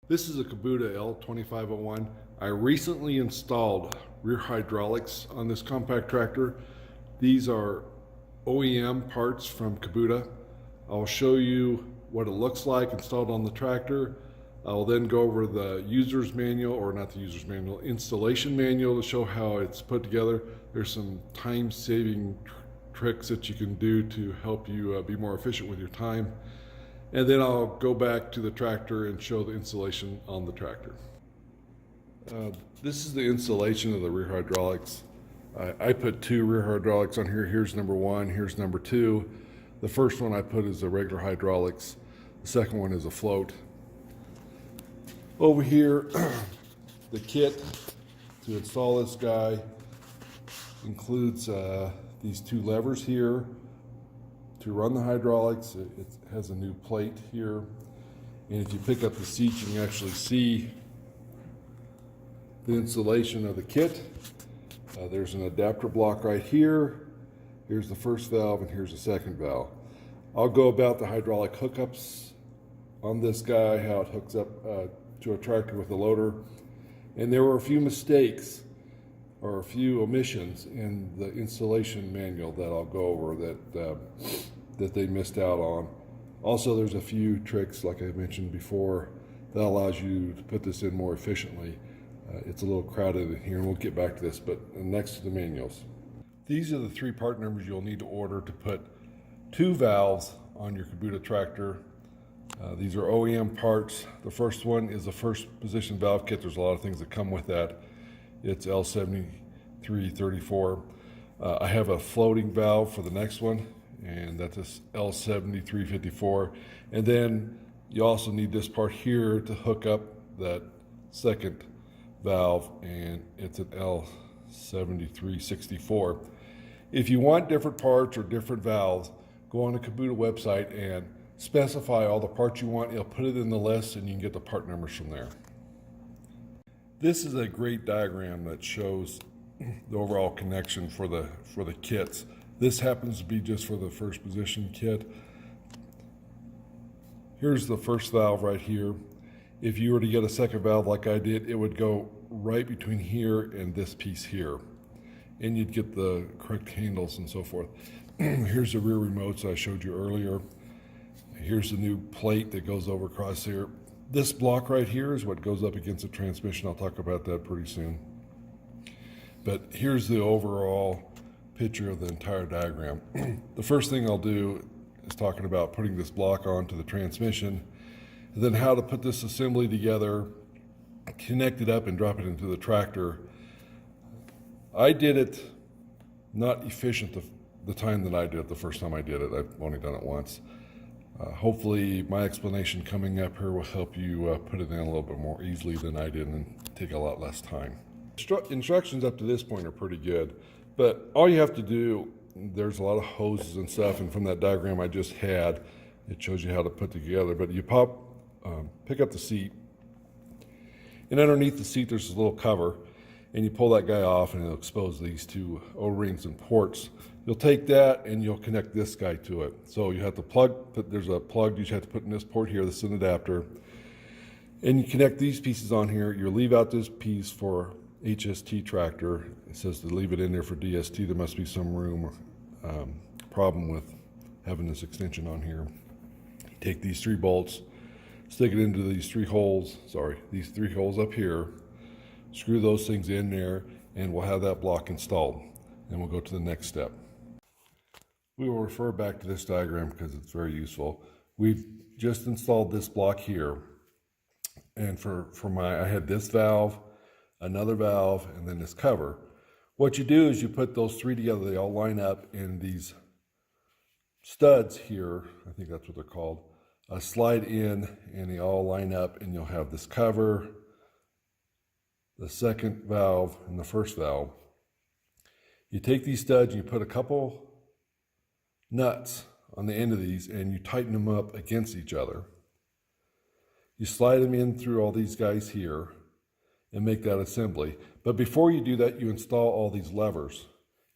This is a Kubota L2501. I recently installed rear hydraulics on this compact tractor. These are OEM parts from Kubota. I'll show you what it looks like installed on the tractor. I'll then go over the user's manual, or not the user's manual, installation manual to show how it's put together. There's some time-saving tricks that you can do to help you be more efficient with your time. And then I'll go back to the tractor and show the installation on the tractor. This is the installation of the rear hydraulics. I put two rear hydraulics on here. Here's number one, here's number two. The first one I put is a regular hydraulics. The second one is a float. Over here, the kit to install this guy includes these two levers here. To run the hydraulics, it has a new plate here, and if you pick up the seat, you can actually see the installation of the kit. There's an adapter block right here. Here's the first valve, and here's the second valve. I'll go about the hydraulic hookups on this guy, how it hooks up to a tractor with a loader. And there were a few mistakes or a few omissions in the installation manual that I'll go over that they missed out on. Also, there's a few tricks, like I mentioned before, that allows you to put this in more efficiently. It's a little crowded in here, and we'll get back to this, but next to the manuals. These are the three part numbers you'll need to order to put two valves on your Kubota tractor. These are OEM parts. The first one is the first position valve kit. There's a lot of things that come with that. It's L3301. I have a floating valve for the next one, and that's L3301. And then you also need this part here to hook up that second valve, and it's an L3364. If you want different parts or different valves, go on the Kubota website and specify all the parts you want. It'll put it in the list, and you can get the part numbers from there. This is a great diagram that shows the overall connection for the kits. This happens to be just for the first position kit. Here's the first valve right here. If you were to get a second valve like I did, it would go right between here and this piece here, and you'd get the correct handles and so forth. Here's the rear remotes I showed you earlier. Here's the new plate that goes over across here. This block right here is what goes up against the transmission. I'll talk about that pretty soon. But here's the overall picture of the entire diagram. The first thing I'll do is talking about putting this block onto the transmission, and then how to put this assembly together, connect it up, and drop it into the tractor. I did it not efficient the time that I did it the first time I did it. I've only done it once. Hopefully my explanation coming up here will help you put it in a little bit more easily than I did and take a lot less time. Instructions up to this point are pretty good, but all you have to do, there's a lot of hoses and stuff, and from that diagram I just had, it shows you how to put together. But you pick up the seat, and underneath the seat there's this little cover, and you pull that guy off, and it'll expose these two O-rings and ports. You'll take that and you'll connect this guy to it. So you have to there's a plug you have to put in this port here. This is an adapter. And you connect these pieces on here. You leave out this piece for HST tractor. It says to leave it in there for DST. There must be some room problem with having this extension on here. You take these three bolts, stick it into these three holes up here, screw those things in there, and we'll have that block installed. And we'll go to the next step. We will refer back to this diagram because it's very useful. We've just installed this block here, and I had this valve, another valve, and then this cover. What you do is you put those three together. They all line up, in these studs here, I think that's what they're called, slide in, and they all line up, and you'll have this cover, the second valve, and the first valve. You take these studs and you put a couple nuts on the end of these, and you tighten them up against each other. You slide them in through all these guys here and make that assembly. But before you do that, you install all these levers.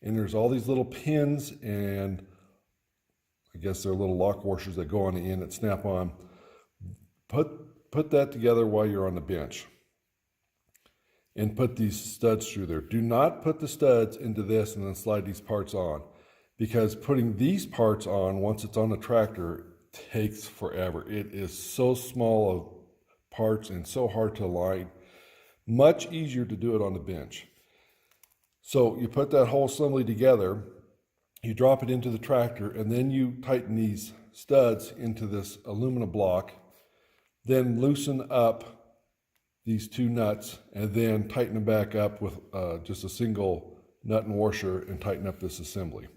And there's all these little pins, and I guess they're little lock washers that go on the end that snap on. Put put that together while you're on the bench and put these studs through there. Do not put the studs into this and then slide these parts on, because putting these parts on once it's on the tractor takes forever. It is so small of parts and so hard to align. Much easier to do it on the bench. So you put that whole assembly together, you drop it into the tractor, and then you tighten these studs into this aluminum block, then loosen up these two nuts, and then tighten them back up with just a single nut and washer and tighten up this assembly.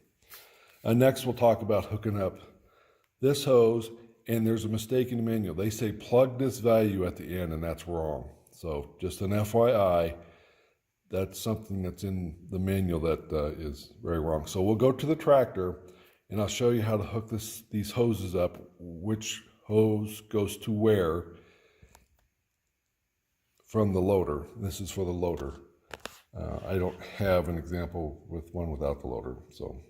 Next, we'll talk about hooking up this hose, and there's a mistake in the manual. They say plug this value at the end, and that's wrong. So just an FYI, that's something that's in the manual that is very wrong. So we'll go to the tractor, and I'll show you how to hook these hoses up, which hose goes to where from the loader. This is for the loader. I don't have an example with one without the loader. So,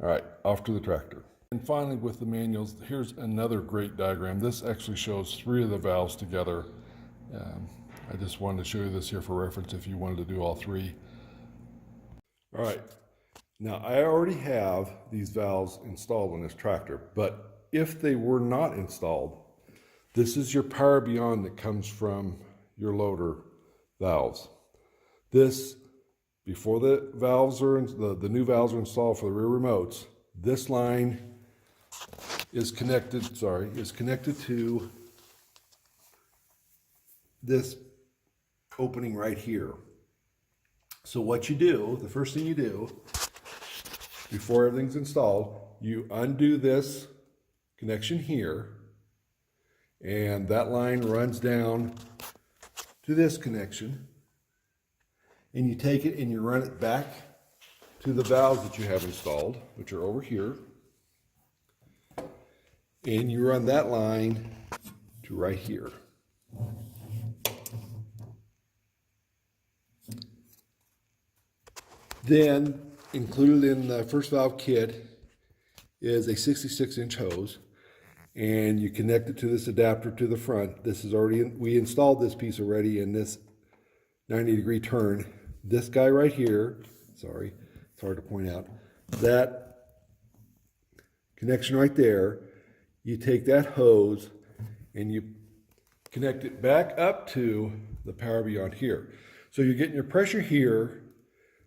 all right, off to the tractor. And finally, with the manuals, here's another great diagram. This actually shows 3 of the valves together. I just wanted to show you this here for reference if you wanted to do all 3. All right, now I already have these valves installed on this tractor, but if they were not installed, this is your power beyond that comes from your loader valves. This, before the valves are the new valves are installed for the rear remotes, this line is connected to this opening right here. So what you do, the first thing you do before everything's installed, you undo this connection here, and that line runs down to this connection, and you take it and you run it back to the valves that you have installed, which are over here, and you run that line to right here. Then included in the first valve kit is a 66-inch hose, and you connect it to this adapter to the front. This is already, we installed this piece already in this 90-degree turn. This guy right here, sorry, it's hard to point out, that connection right there, you take that hose and you connect it back up to the power beyond here. So you're getting your pressure here,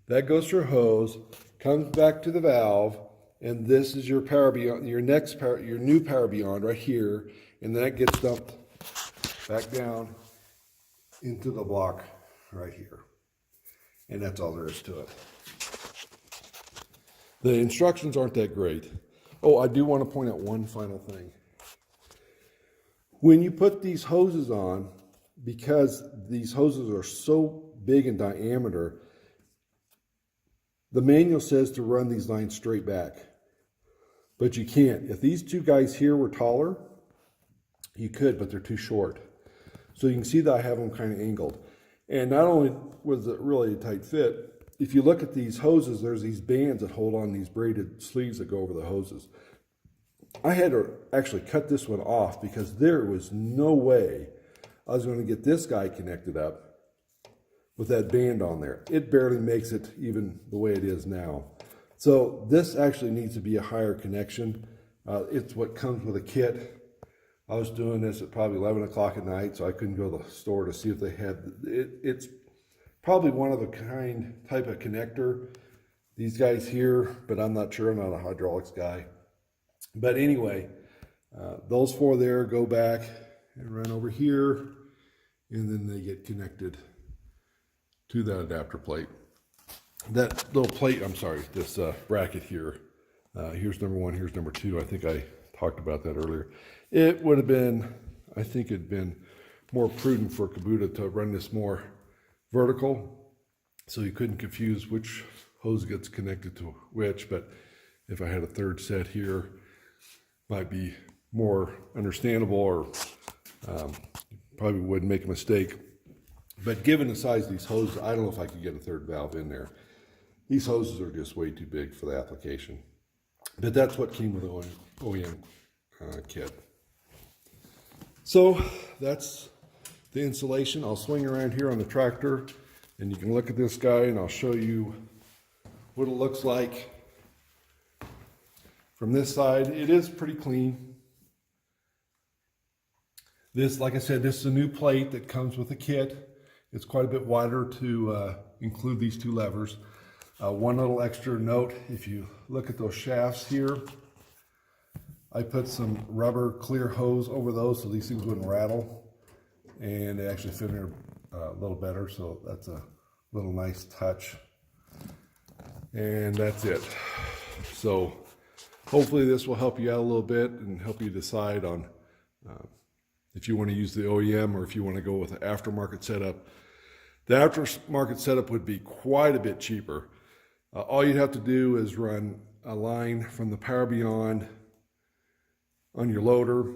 that goes through a hose, comes back to the valve, and this is your power beyond, your new power beyond right here, and then that gets dumped back down into the block right here. And that's all there is to it. The instructions aren't that great. Oh, I do want to point out one final thing. When you put these hoses on, because these hoses are so big in diameter, the manual says to run these lines straight back, but you can't. If these two guys here were taller, you could, but they're too short. So you can see that I have them kind of angled. And not only was it really a tight fit, if you look at these hoses, there's these bands that hold on these braided sleeves that go over the hoses. I had to actually cut this one off because there was no way I was going to get this guy connected up with that band on there. It barely makes it even the way it is now. So this actually needs to be a higher connection. It's what comes with a kit. I was doing this at probably 11 o'clock at night, so I couldn't go to the store to see if they had it. It's probably one of a kind type of connector. These guys here, but I'm not sure. I'm not a hydraulics guy. But anyway, those 4 there go back and run over here, and then they get connected to that adapter plate. That little plate, I'm sorry, this bracket here, here's number 1, here's number 2. I think I talked about that earlier. It would have been, I think it'd been more prudent for Kubota to run this more vertical, so you couldn't confuse which hose gets connected to which. But if I had a third set here, might be more understandable, or probably wouldn't make a mistake. But given the size of these hoses, I don't know if I could get a third valve in there. These hoses are just way too big for the application. But that's what came with the OEM kit. So that's the installation. I'll swing around here on the tractor and you can look at this guy and I'll show you what it looks like from this side. It is pretty clean. This, like I said, this is a new plate that comes with a kit. It's quite a bit wider to include these two levers. One little extra note, if you look at those shafts here, I put some rubber clear hose over those so these things wouldn't rattle, and they actually fit in there a little better, so that's a little nice touch. And that's it. So hopefully this will help you out a little bit and help you decide on if you want to use the OEM or if you want to go with an aftermarket setup. The aftermarket setup would be quite a bit cheaper. All you'd have to do is run a line from the Power Beyond on your loader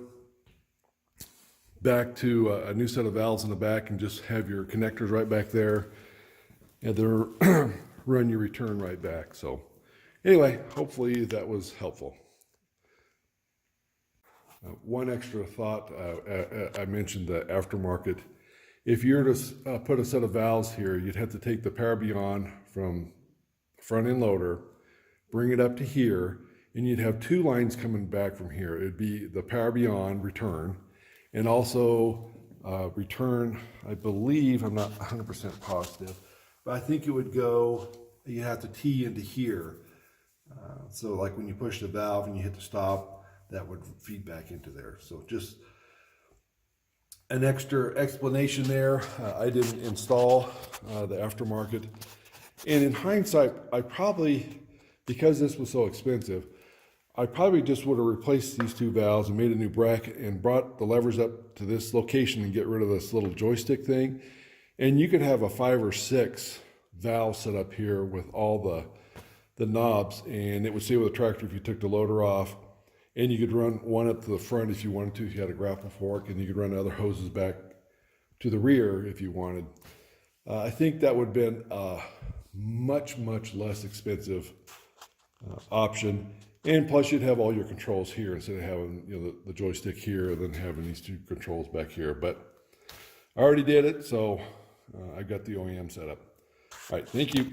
back to a new set of valves in the back and just have your connectors right back there and then run your return right back. So anyway, hopefully that was helpful. One extra thought, I mentioned the aftermarket. If you were to put a set of valves here, you'd have to take the Power Beyond from front end loader, bring it up to here, and you'd have two lines coming back from here. It'd be the Power Beyond return, and also return, I believe, I'm not 100% positive, but I think it would go, you have to tee into here. So like when you push the valve and you hit the stop, that would feed back into there. So just an extra explanation there. I didn't install the aftermarket. And in hindsight, I probably, because this was so expensive, I probably just would have replaced these two valves and made a new bracket and brought the levers up to this location and get rid of this little joystick thing. And you could have a 5 or 6 valve set up here with all the knobs, and it would stay with the tractor if you took the loader off. And you could run one up to the front if you wanted to, if you had a grapple fork, and you could run other hoses back to the rear if you wanted. I think that would have been a much, much less expensive option. And plus you'd have all your controls here instead of having, you know, the joystick here and then having these two controls back here. But I already did it, so I got the OEM set up. All right, thank you.